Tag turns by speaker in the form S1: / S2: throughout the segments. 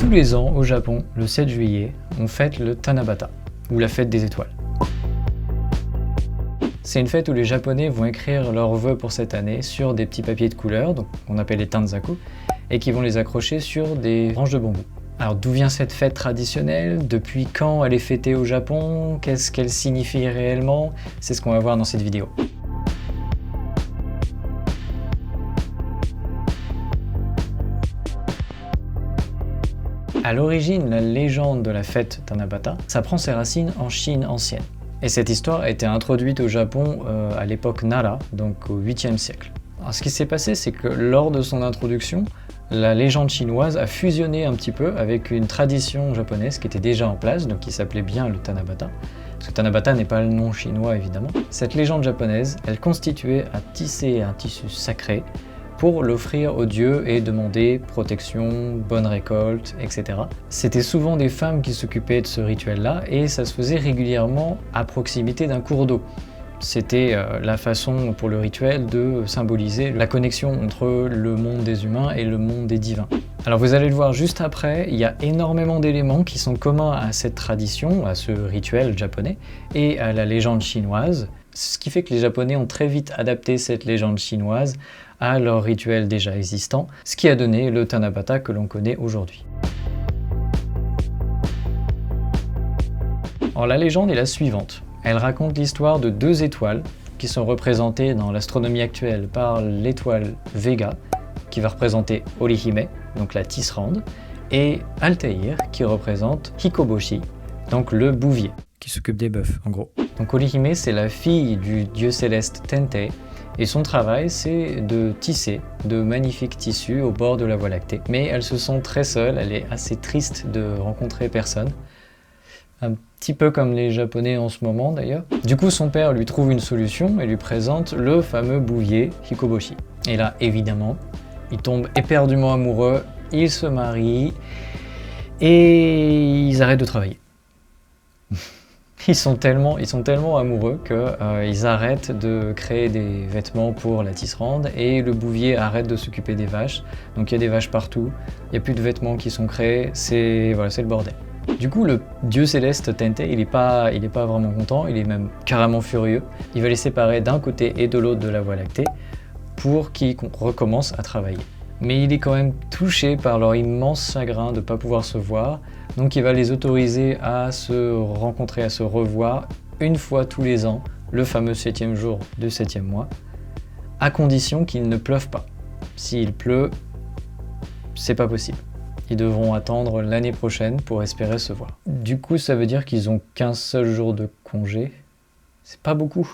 S1: Tous les ans au Japon, le 7 juillet, on fête le Tanabata, ou la fête des étoiles. C'est une fête où les Japonais vont écrire leurs vœux pour cette année sur des petits papiers de couleur, donc on appelle les tanzaku, et qui vont les accrocher sur des branches de bambou. Alors d'où vient cette fête traditionnelle? Depuis quand elle est fêtée au Japon? Qu'est-ce qu'elle signifie réellement? C'est ce qu'on va voir dans cette vidéo. À l'origine, la légende de la fête Tanabata, ça prend ses racines en Chine ancienne. Et cette histoire a été introduite au Japon à l'époque Nara, donc au 8e siècle. Alors, ce qui s'est passé, c'est que lors de son introduction, la légende chinoise a fusionné un petit peu avec une tradition japonaise qui était déjà en place, donc qui s'appelait bien le Tanabata. Parce que Tanabata n'est pas le nom chinois évidemment. Cette légende japonaise, elle constituait à tisser un tissu sacré pour l'offrir aux dieux et demander protection, bonne récolte, etc. C'était souvent des femmes qui s'occupaient de ce rituel-là et ça se faisait régulièrement à proximité d'un cours d'eau. C'était la façon pour le rituel de symboliser la connexion entre le monde des humains et le monde des divins. Alors vous allez le voir juste après, il y a énormément d'éléments qui sont communs à cette tradition, à ce rituel japonais et à la légende chinoise, ce qui fait que les Japonais ont très vite adapté cette légende chinoise à leur rituel déjà existant, ce qui a donné le Tanabata que l'on connaît aujourd'hui. Alors la légende est la suivante. Elle raconte l'histoire de deux étoiles qui sont représentées dans l'astronomie actuelle par l'étoile Vega, qui va représenter Orihime, donc la tisserande, et Altaïr, qui représente Hikoboshi, donc le bouvier, qui s'occupe des bœufs en gros. Donc Orihime, c'est la fille du dieu céleste Tentei, et son travail, c'est de tisser de magnifiques tissus au bord de la Voie lactée. Mais elle se sent très seule, elle est assez triste de rencontrer personne. Un petit peu comme les Japonais en ce moment d'ailleurs. Du coup, son père lui trouve une solution et lui présente le fameux bouvier Hikoboshi. Et là, évidemment, ils tombent éperdument amoureux, ils se marient et ils arrêtent de travailler. Ils sont tellement amoureux qu'ils arrêtent de créer des vêtements pour la tisserande et le bouvier arrête de s'occuper des vaches. Donc il y a des vaches partout, il n'y a plus de vêtements qui sont créés, c'est le bordel. Du coup, le dieu céleste Tentei, il est pas vraiment content, il est même carrément furieux. Il va les séparer d'un côté et de l'autre de la Voie lactée pour qu'ils recommencent à travailler. Mais il est quand même touché par leur immense chagrin de ne pas pouvoir se voir, donc il va les autoriser à se rencontrer, à se revoir une fois tous les ans, le fameux 7e jour du 7e mois, à condition qu'il ne pleuve pas. S'il pleut, c'est pas possible. Ils devront attendre l'année prochaine pour espérer se voir. Du coup, ça veut dire qu'ils ont qu'un seul jour de congé. C'est pas beaucoup.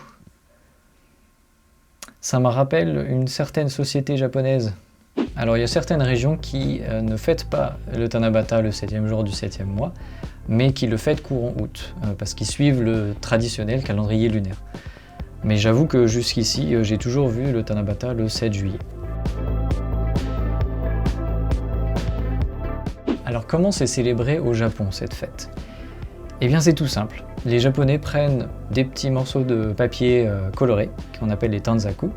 S1: Ça me rappelle une certaine société japonaise. Alors il y a certaines régions qui ne fêtent pas le Tanabata le 7e jour du 7e mois, mais qui le fêtent courant août, parce qu'ils suivent le traditionnel calendrier lunaire. Mais j'avoue que jusqu'ici, j'ai toujours vu le Tanabata le 7 juillet. Alors comment c'est célébré au Japon cette fête? Eh bien c'est tout simple. Les Japonais prennent des petits morceaux de papier coloré, qu'on appelle les tanzaku,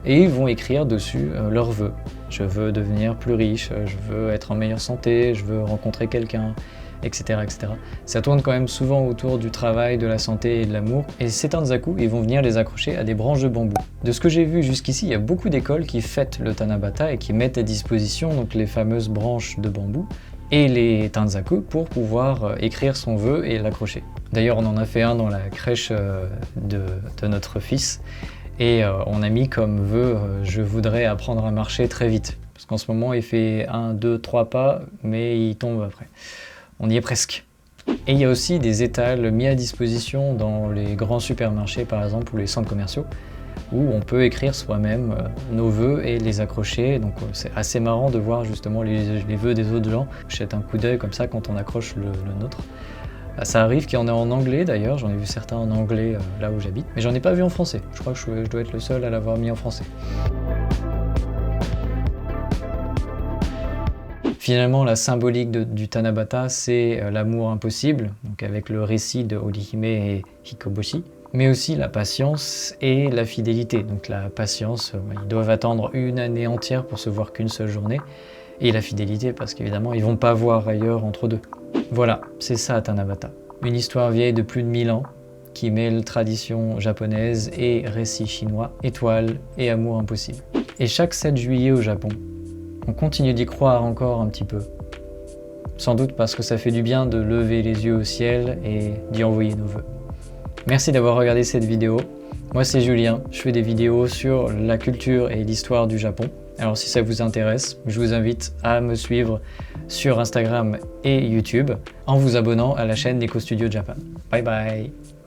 S1: et ils vont écrire dessus leurs vœux. Je veux devenir plus riche, je veux être en meilleure santé, je veux rencontrer quelqu'un, etc., etc. Ça tourne quand même souvent autour du travail, de la santé et de l'amour. Et ces tanzaku, ils vont venir les accrocher à des branches de bambou. De ce que j'ai vu jusqu'ici, il y a beaucoup d'écoles qui fêtent le Tanabata et qui mettent à disposition donc, les fameuses branches de bambou et les tanzaku pour pouvoir écrire son vœu et l'accrocher. D'ailleurs, on en a fait un dans la crèche de notre fils. Et on a mis comme vœu je voudrais apprendre à marcher très vite. Parce qu'en ce moment, il fait 1, 2, 3 pas, mais il tombe après. On y est presque. Et il y a aussi des étals mis à disposition dans les grands supermarchés, par exemple, ou les centres commerciaux, où on peut écrire soi-même nos vœux et les accrocher. Donc c'est assez marrant de voir justement les vœux des autres gens. Je jette un coup d'œil comme ça quand on accroche le nôtre. Ça arrive qu'il y en ait en anglais d'ailleurs, j'en ai vu certains en anglais là où j'habite, mais j'en ai pas vu en français. Je crois que je dois être le seul à l'avoir mis en français. Finalement, la symbolique du Tanabata, c'est l'amour impossible, donc avec le récit de Orihime et Hikoboshi, mais aussi la patience et la fidélité. Donc la patience, ils doivent attendre une année entière pour se voir qu'une seule journée, Et la fidélité, parce qu'évidemment, ils vont pas voir ailleurs entre deux. Voilà, c'est ça Tanabata. Une histoire vieille de plus de 1000 ans, qui mêle tradition japonaise et récit chinois, étoiles et amour impossible. Et chaque 7 juillet au Japon, on continue d'y croire encore un petit peu. Sans doute parce que ça fait du bien de lever les yeux au ciel et d'y envoyer nos vœux. Merci d'avoir regardé cette vidéo. Moi c'est Julien, je fais des vidéos sur la culture et l'histoire du Japon. Alors si ça vous intéresse, je vous invite à me suivre sur Instagram et YouTube en vous abonnant à la chaîne Neko Studio Japan. Bye bye!